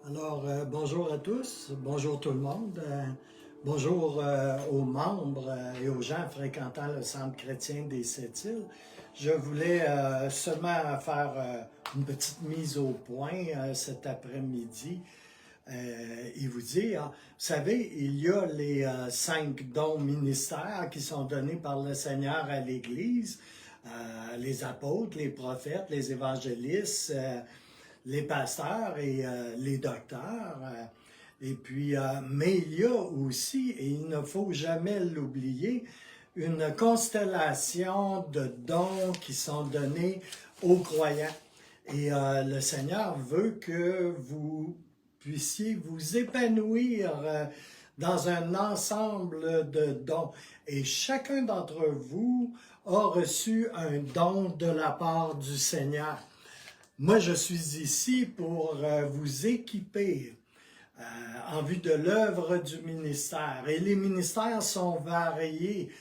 Bonjour à tous, bonjour tout le monde, bonjour aux membres et aux gens fréquentant le Centre chrétien des Sept-Îles. Je voulais seulement faire une petite mise au point cet après-midi et vous dire, vous savez, il y a les 5 dons ministères qui sont donnés par le Seigneur à l'Église, les apôtres, les prophètes, les évangélistes, les pasteurs et les docteurs. Mais il y a aussi, et il ne faut jamais l'oublier, une constellation de dons qui sont donnés aux croyants. Et le Seigneur veut que vous puissiez vous épanouir dans un ensemble de dons. Et chacun d'entre vous a reçu un don de la part du Seigneur. Moi, je suis ici pour vous équiper en vue de l'œuvre du ministère. Et les ministères sont variés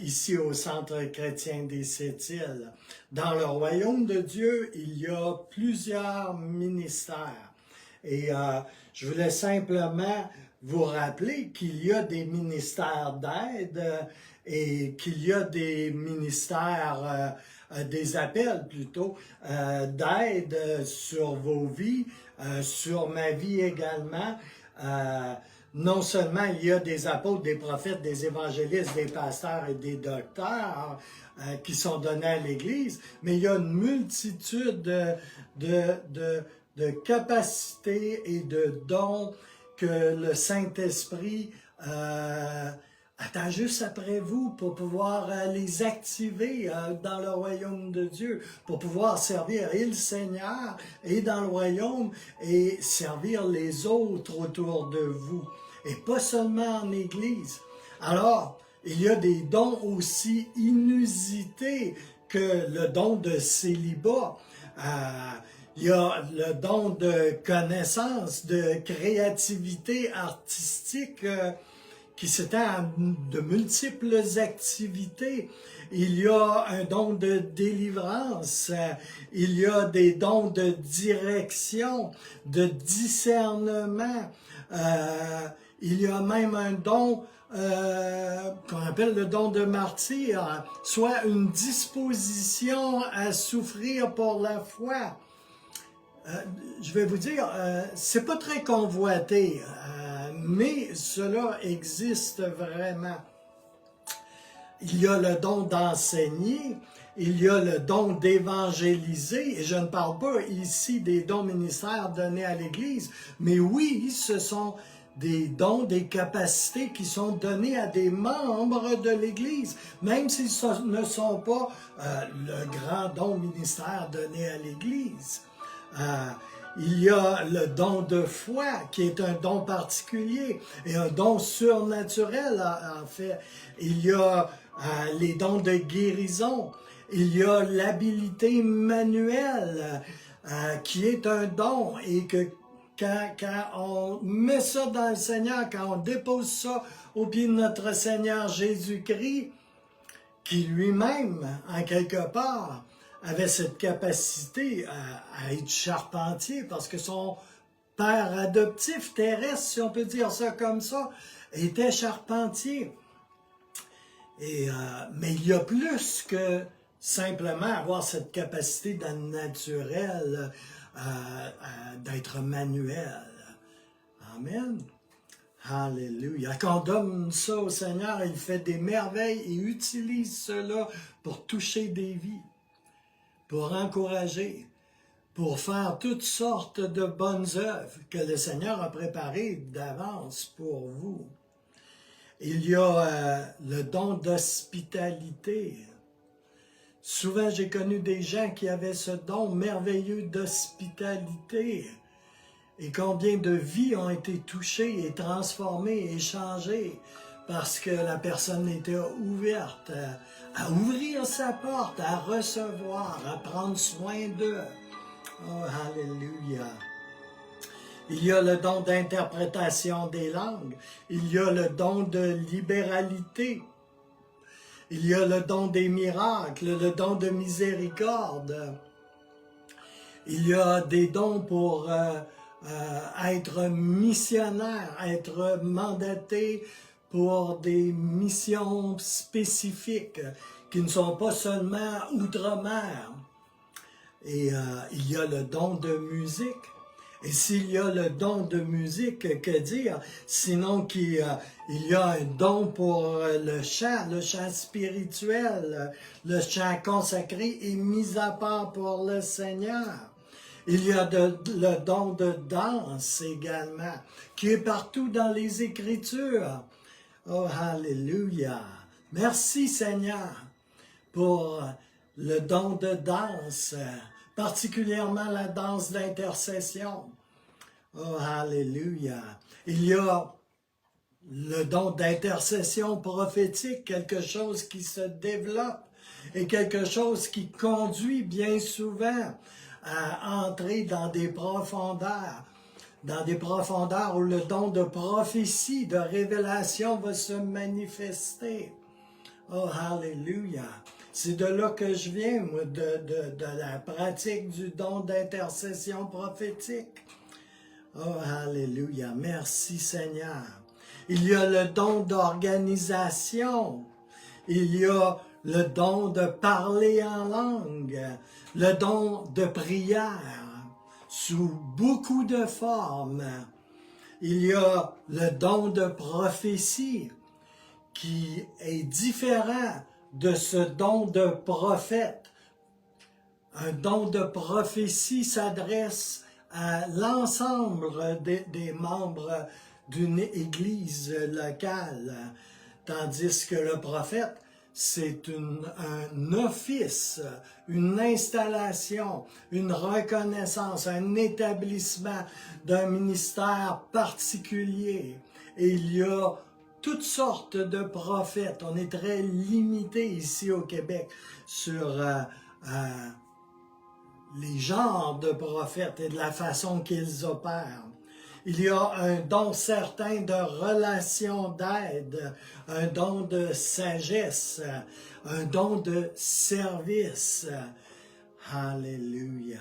ici au Centre chrétien des Sept-Îles. Dans le royaume de Dieu, il y a plusieurs ministères. Et je voulais simplement vous rappeler qu'il y a des ministères d'aide et qu'il y a des ministères, des appels plutôt, d'aide sur vos vies, sur ma vie également. Non seulement il y a des apôtres, des prophètes, des évangélistes, des pasteurs et des docteurs qui sont donnés à l'Église, mais il y a une multitude de capacités et de dons que le Saint-Esprit attend juste après vous pour pouvoir les activer dans le royaume de Dieu, pour pouvoir servir et le Seigneur et dans le royaume et servir les autres autour de vous. Et pas seulement en Église. Alors, il y a des dons aussi inusités que le don de célibat. Il y a le don de connaissance, de créativité artistique qui s'étend à de multiples activités. Il y a un don de délivrance, il y a des dons de direction, de discernement, il y a même un don qu'on appelle le don de martyr, soit une disposition à souffrir pour la foi. Je vais vous dire, c'est pas très convoité, mais cela existe vraiment. Il y a le don d'enseigner, il y a le don d'évangéliser, et je ne parle pas ici des dons ministères donnés à l'Église, mais oui, ce sont des dons, des capacités qui sont données à des membres de l'Église, même s'ils ne sont pas le grand don ministère donné à l'Église. Il y a le don de foi, qui est un don particulier, et un don surnaturel, en fait. Il y a les dons de guérison. Il y a l'habilité manuelle, qui est un don, et que quand on met ça dans le Seigneur, quand on dépose ça au pied de notre Seigneur Jésus-Christ, qui lui-même, en quelque part, avait cette capacité à être charpentier, parce que son père adoptif terrestre, si on peut dire ça comme ça, était charpentier. Mais il y a plus que simplement avoir cette capacité dans le naturel, d'être manuel. Amen. Alléluia. Quand on donne ça au Seigneur, il fait des merveilles et utilise cela pour toucher des vies, pour encourager, pour faire toutes sortes de bonnes œuvres que le Seigneur a préparées d'avance pour vous. Il y a le don d'hospitalité. Souvent, j'ai connu des gens qui avaient ce don merveilleux d'hospitalité. Et combien de vies ont été touchées et transformées et changées parce que la personne était ouverte à ouvrir sa porte, à recevoir, à prendre soin d'eux. Oh, alléluia! Il y a le don d'interprétation des langues. Il y a le don de libéralité. Il y a le don des miracles, le don de miséricorde. Il y a des dons pour être missionnaire, être mandaté pour des missions spécifiques qui ne sont pas seulement outre-mer. Et il y a le don de musique. Et s'il y a le don de musique, que dire? Sinon qu'il y a un don pour le chant spirituel, le chant consacré et mis à part pour le Seigneur. Il y a le don de danse également, qui est partout dans les Écritures. Oh, alléluia! Merci Seigneur pour le don de danse, particulièrement la danse d'intercession. Oh, alléluia! Il y a le don d'intercession prophétique, quelque chose qui se développe et quelque chose qui conduit bien souvent à entrer dans des profondeurs où le don de prophétie, de révélation va se manifester. Oh, alléluia! C'est de là que je viens, moi, de la pratique du don d'intercession prophétique. Oh, alléluia! Merci Seigneur! Il y a le don d'organisation. Il y a le don de parler en langue. Le don de prière sous beaucoup de formes. Il y a le don de prophétie qui est différent de ce don de prophète. Un don de prophétie s'adresse à l'ensemble des membres d'une église locale, tandis que le prophète, c'est un office, une installation, une reconnaissance, un établissement d'un ministère particulier. Et il y a toutes sortes de prophètes. On est très limité ici au Québec sur les genres de prophètes et de la façon qu'ils opèrent. Il y a un don certain de relation d'aide, un don de sagesse, un don de service. Alléluia.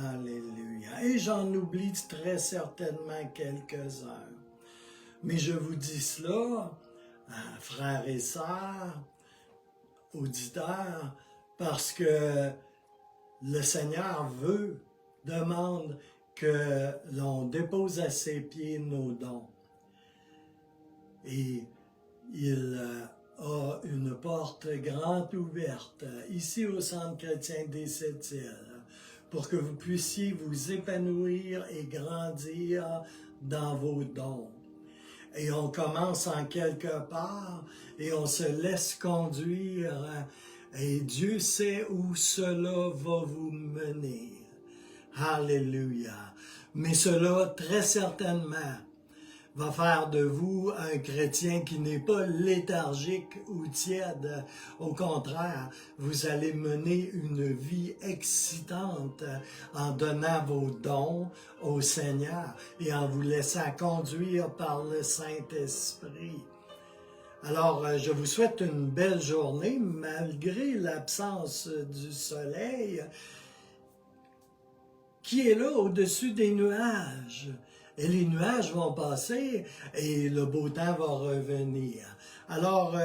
Alléluia. Et j'en oublie très certainement quelques-uns. Mais je vous dis cela, frères et sœurs, auditeurs, parce que le Seigneur demande que l'on dépose à ses pieds nos dons. Et il a une porte grande ouverte ici au Centre chrétien des Sept-Îles pour que vous puissiez vous épanouir et grandir dans vos dons. Et on commence en quelque part et on se laisse conduire et Dieu sait où cela va vous mener. Alléluia. Mais cela, très certainement, va faire de vous un chrétien qui n'est pas léthargique ou tiède. Au contraire, vous allez mener une vie excitante en donnant vos dons au Seigneur et en vous laissant conduire par le Saint-Esprit. Alors, je vous souhaite une belle journée, malgré l'absence du soleil, qui est là au-dessus des nuages. Et les nuages vont passer et le beau temps va revenir. Alors,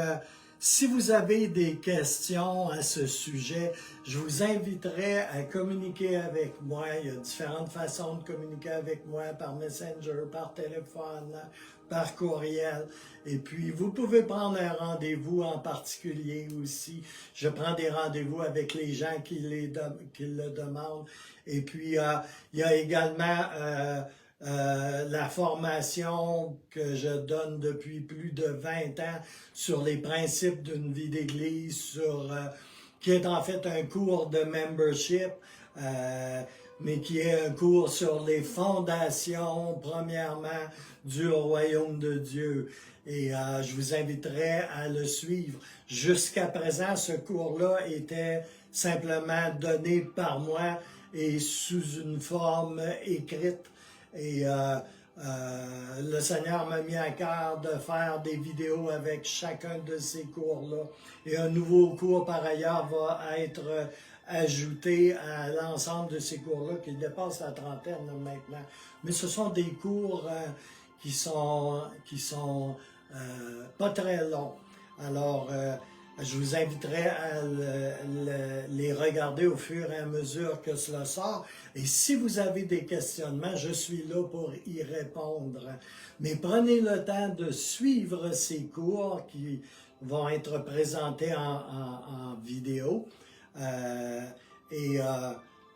si vous avez des questions à ce sujet, je vous inviterai à communiquer avec moi. Il y a différentes façons de communiquer avec moi, par Messenger, par téléphone, par courriel. Et puis, vous pouvez prendre un rendez-vous en particulier aussi. Je prends des rendez-vous avec les gens qui le demandent. Et puis, il y a également la formation que je donne depuis plus de 20 ans sur les principes d'une vie d'église, qui est en fait un cours de membership, mais qui est un cours sur les fondations, premièrement, du royaume de Dieu. Et je vous inviterai à le suivre. Jusqu'à présent, ce cours-là était simplement donné par moi et sous une forme écrite. Et le Seigneur m'a mis à cœur de faire des vidéos avec chacun de ces cours-là. Et un nouveau cours, par ailleurs, va être ajoutés à l'ensemble de ces cours-là qui dépassent la trentaine là, maintenant. Mais ce sont des cours qui sont pas très longs. Alors, je vous inviterai à les regarder au fur et à mesure que cela sort. Et si vous avez des questionnements, je suis là pour y répondre. Mais prenez le temps de suivre ces cours qui vont être présentés en vidéo.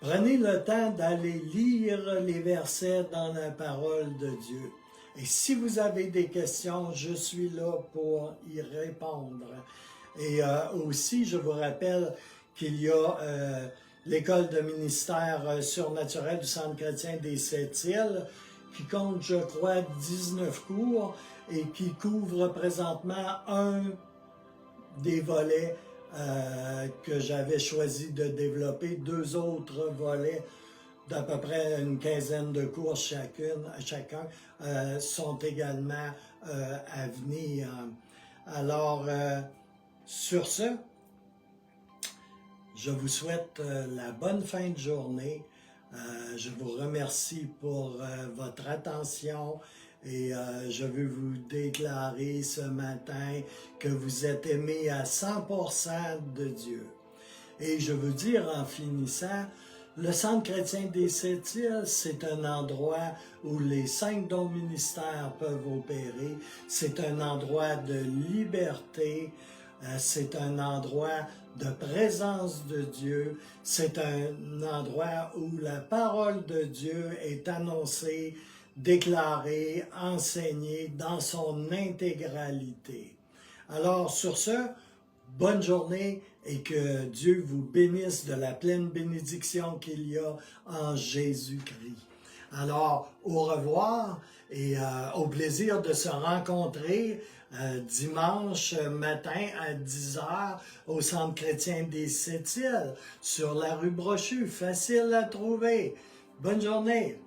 Prenez le temps d'aller lire les versets dans la parole de Dieu. Et si vous avez des questions, je suis là pour y répondre. Et aussi, je vous rappelle qu'il y a l'école de ministère surnaturel du Centre chrétien des Sept-Îles qui compte, je crois, 19 cours et qui couvre présentement un des volets que j'avais choisi de développer, 2 autres volets d'à peu près une quinzaine de cours chacun sont également à venir. Alors, sur ce, je vous souhaite la bonne fin de journée. Je vous remercie pour votre attention et je veux vous déclarer ce matin que vous êtes aimés à 100% de Dieu. Et je veux dire en finissant, le Centre chrétien des Sept-Îles, c'est un endroit où les 5 dons ministères peuvent opérer. C'est un endroit de liberté. C'est un endroit de présence de Dieu. C'est un endroit où la parole de Dieu est annoncée, déclarée, enseignée dans son intégralité. Alors, sur ce, bonne journée et que Dieu vous bénisse de la pleine bénédiction qu'il y a en Jésus-Christ. Alors, au revoir et au plaisir de se rencontrer dimanche matin à 10h au Centre chrétien des Sept-Îles, sur la rue Brochu, facile à trouver. Bonne journée!